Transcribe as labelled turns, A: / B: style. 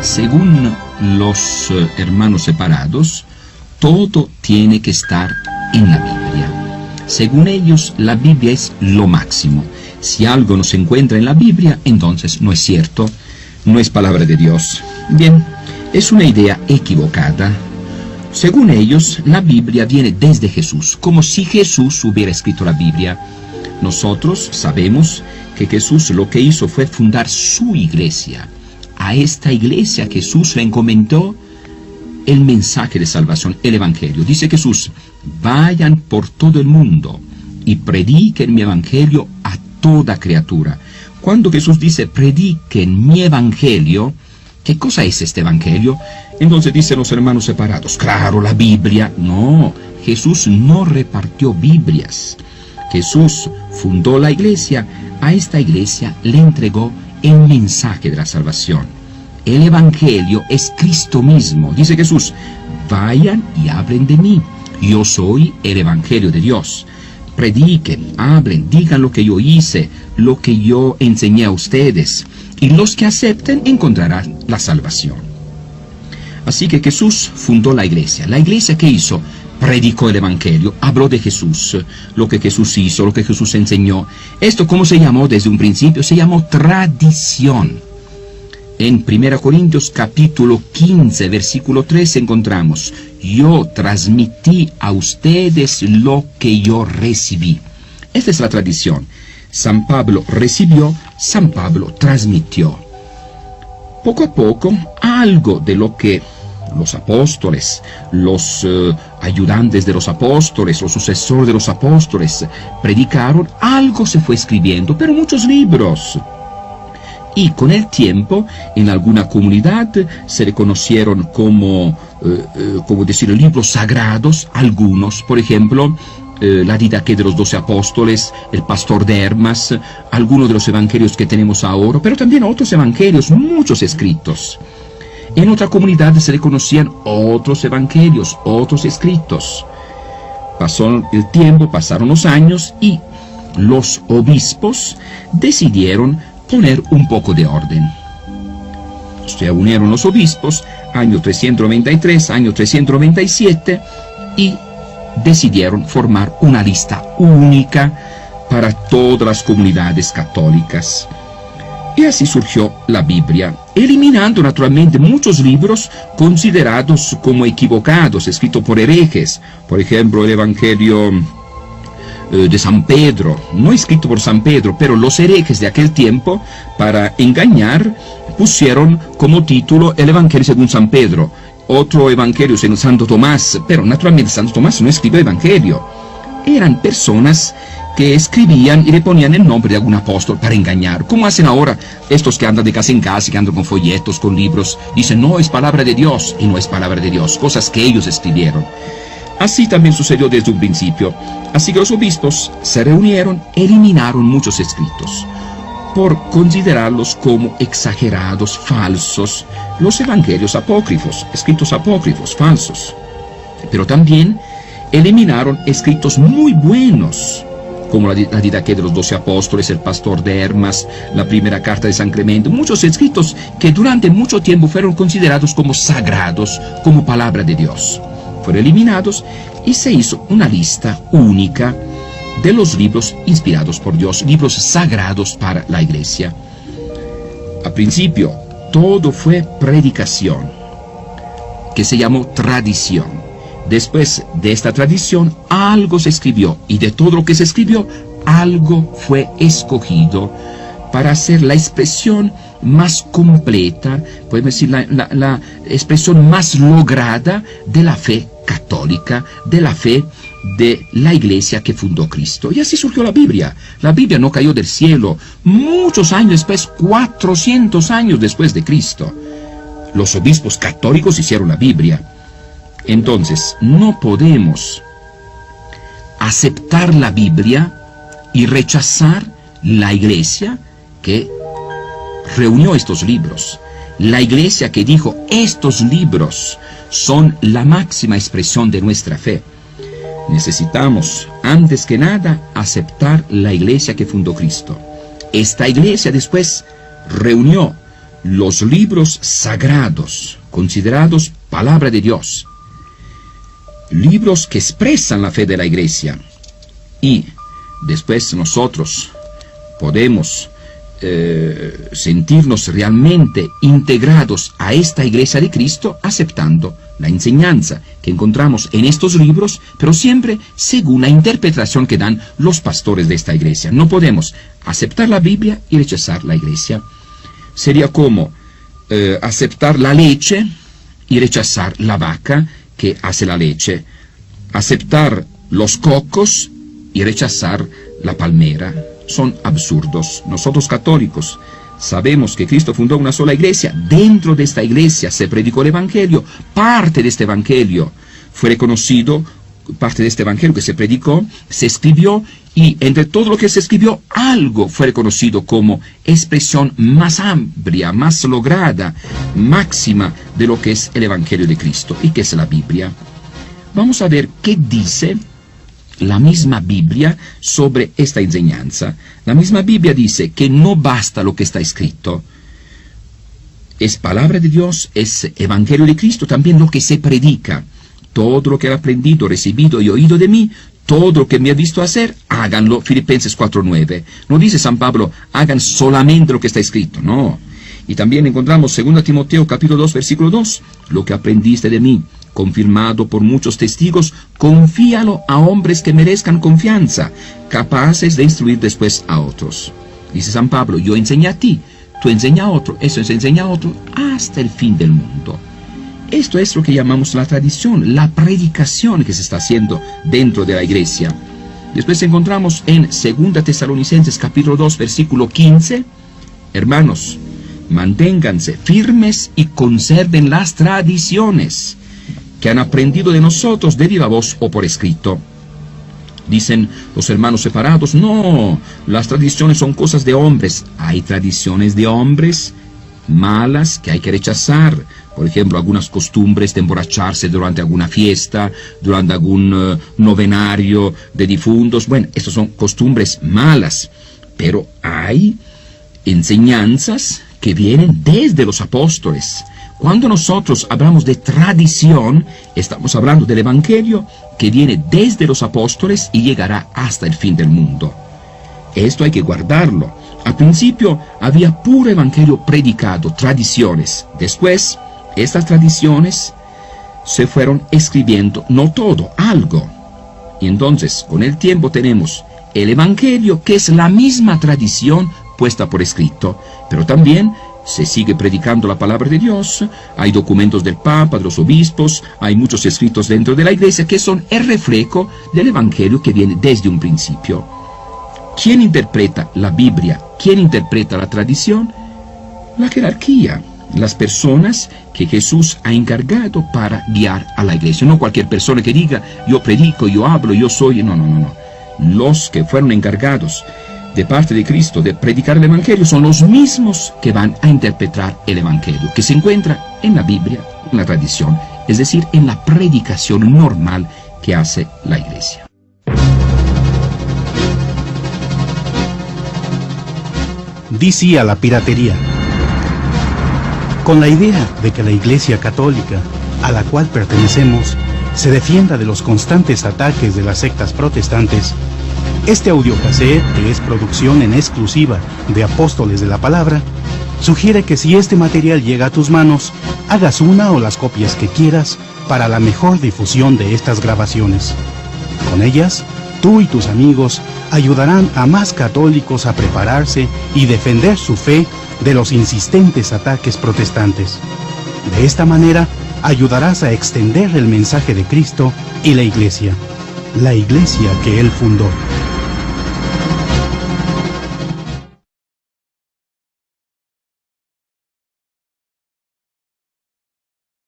A: Según los hermanos separados, todo tiene que estar en la Biblia. Según ellos, la Biblia es lo máximo. Si algo no se encuentra en la Biblia, entonces no es cierto, no es palabra de Dios. Bien, es una idea equivocada. Según ellos, la Biblia viene desde Jesús, como si Jesús hubiera escrito la Biblia. Nosotros sabemos que Jesús lo que hizo fue fundar su iglesia. A esta iglesia Jesús le encomendó el mensaje de salvación, el Evangelio. Dice Jesús: vayan por todo el mundo y prediquen mi Evangelio a toda criatura. Cuando Jesús dice prediquen mi Evangelio, ¿qué cosa es este Evangelio? Entonces dicen los hermanos separados: claro, la Biblia. No, Jesús no repartió Biblias. Jesús fundó la iglesia. A esta iglesia le entregó el mensaje de la salvación. El Evangelio es Cristo mismo. Dice Jesús: vayan y hablen de mí. Yo soy el Evangelio de Dios. Prediquen, hablen, digan lo que yo hice, lo que yo enseñé a ustedes. Y los que acepten encontrarán la salvación. Así que Jesús fundó la iglesia. ¿La iglesia qué hizo? Predicó el Evangelio, habló de Jesús, lo que Jesús hizo, lo que Jesús enseñó. Esto, ¿cómo se llamó desde un principio? Se llamó tradición. En 1 Corintios capítulo 15, versículo 3 encontramos: yo transmití a ustedes lo que yo recibí. Esta es la tradición. San Pablo recibió, San Pablo transmitió. Poco a poco, algo de lo que los apóstoles, los ayudantes de los apóstoles, los sucesores de los apóstoles predicaron, algo se fue escribiendo, pero muchos libros. Y con el tiempo, en alguna comunidad se reconocieron como decir, libros sagrados, algunos, por ejemplo, la Didaqué de los 12 apóstoles, el Pastor de Hermas, algunos de los evangelios que tenemos ahora, pero también otros evangelios, muchos escritos. En otra comunidad se reconocían otros evangelios, otros escritos. Pasó el tiempo, pasaron los años y los obispos decidieron poner un poco de orden. Se unieron los obispos, año 393, año 397, y decidieron formar una lista única para todas las comunidades católicas. Y así surgió la Biblia, eliminando naturalmente muchos libros considerados como equivocados, escritos por herejes. Por ejemplo, el Evangelio de San Pedro, no escrito por San Pedro, pero los herejes de aquel tiempo, para engañar, pusieron como título el Evangelio según San Pedro. Otro Evangelio según Santo Tomás, pero naturalmente Santo Tomás no escribió Evangelio. Eran personas que escribían y le ponían el nombre de algún apóstol para engañar, como hacen ahora estos que andan de casa en casa, que andan con folletos, con libros, dicen no es palabra de Dios, y no es palabra de Dios, cosas que ellos escribieron. Así también sucedió desde un principio. Así que los obispos se reunieron, eliminaron muchos escritos, por considerarlos como exagerados, falsos, los evangelios apócrifos, escritos apócrifos, falsos. Pero también eliminaron escritos muy buenos, como la Didaqué de los 12 apóstoles, el Pastor de Hermas, la primera carta de San Clemente, muchos escritos que durante mucho tiempo fueron considerados como sagrados, como palabra de Dios. Fueron eliminados y se hizo una lista única de los libros inspirados por Dios, libros sagrados para la iglesia. Al principio, todo fue predicación, que se llamó tradición. Después de esta tradición, algo se escribió, y de todo lo que se escribió, algo fue escogido para hacer la expresión más completa, podemos decir la expresión más lograda de la fe católica, de la fe de la iglesia que fundó Cristo. Y así surgió la Biblia. La Biblia no cayó del cielo. Muchos años después, 400 años después de Cristo, los obispos católicos hicieron la Biblia. Entonces, no podemos aceptar la Biblia y rechazar la iglesia que reunió estos libros. La iglesia que dijo, estos libros son la máxima expresión de nuestra fe. Necesitamos, antes que nada, aceptar la iglesia que fundó Cristo. Esta iglesia después reunió los libros sagrados, considerados palabra de Dios, libros que expresan la fe de la Iglesia, y después nosotros podemos sentirnos realmente integrados a esta Iglesia de Cristo, aceptando la enseñanza que encontramos en estos libros, pero siempre según la interpretación que dan los pastores de esta Iglesia. No podemos aceptar la Biblia y rechazar la Iglesia. Sería como aceptar la leche y rechazar la vaca que hace la leche, aceptar los cocos y rechazar la palmera. Son absurdos. Nosotros católicos sabemos que Cristo fundó una sola iglesia. Dentro de esta iglesia se predicó el Evangelio. Parte de este Evangelio fue reconocido, parte de este Evangelio que se predicó, se escribió, y entre todo lo que se escribió, algo fue reconocido como expresión más amplia, más lograda, máxima de lo que es el Evangelio de Cristo y que es la Biblia. Vamos a ver qué dice la misma Biblia sobre esta enseñanza. La misma Biblia dice que no basta lo que está escrito. Es palabra de Dios, es Evangelio de Cristo, también lo que se predica. Todo lo que han aprendido, recibido y oído de mí, todo lo que me ha visto hacer, háganlo. Filipenses 4:9. No dice San Pablo, hagan solamente lo que está escrito, no. Y también encontramos 2 Timoteo capítulo 2, versículo 2, lo que aprendiste de mí, confirmado por muchos testigos, confíalo a hombres que merezcan confianza, capaces de instruir después a otros. Dice San Pablo, yo enseñé a ti, tú enseña a otro, eso se enseña a otro, hasta el fin del mundo. Esto es lo que llamamos la tradición, la predicación que se está haciendo dentro de la iglesia. Después encontramos en 2 Tesalonicenses capítulo 2, versículo 15, hermanos, manténganse firmes y conserven las tradiciones que han aprendido de nosotros de viva voz o por escrito. Dicen los hermanos separados, no, las tradiciones son cosas de hombres. Hay tradiciones de hombres malas que hay que rechazar. Por ejemplo, algunas costumbres de emborracharse durante alguna fiesta, durante algún novenario de difuntos. Bueno, estas son costumbres malas. Pero hay enseñanzas que vienen desde los apóstoles. Cuando nosotros hablamos de tradición, estamos hablando del Evangelio que viene desde los apóstoles y llegará hasta el fin del mundo. Esto hay que guardarlo. Al principio había puro Evangelio predicado, tradiciones. Después, estas tradiciones se fueron escribiendo, no todo, algo. Y entonces, con el tiempo tenemos el Evangelio, que es la misma tradición puesta por escrito, pero también se sigue predicando la palabra de Dios, hay documentos del Papa, de los obispos, hay muchos escritos dentro de la Iglesia que son el reflejo del Evangelio que viene desde un principio. ¿Quién interpreta la Biblia? ¿Quién interpreta la tradición? La jerarquía, las personas que Jesús ha encargado para guiar a la Iglesia. No cualquier persona que diga, yo predico, yo hablo, yo soy... No. Los que fueron encargados de parte de Cristo de predicar el Evangelio son los mismos que van a interpretar el Evangelio, que se encuentra en la Biblia, en la tradición, es decir, en la predicación normal que hace la Iglesia.
B: Di sí a la piratería. Con la idea de que la Iglesia Católica, a la cual pertenecemos, se defienda de los constantes ataques de las sectas protestantes, este audiocassette, que es producción en exclusiva de Apóstoles de la Palabra, sugiere que si este material llega a tus manos, hagas una o las copias que quieras para la mejor difusión de estas grabaciones. Con ellas, tú y tus amigos ayudarán a más católicos a prepararse y defender su fe de los insistentes ataques protestantes. De esta manera, ayudarás a extender el mensaje de Cristo y la Iglesia que Él fundó.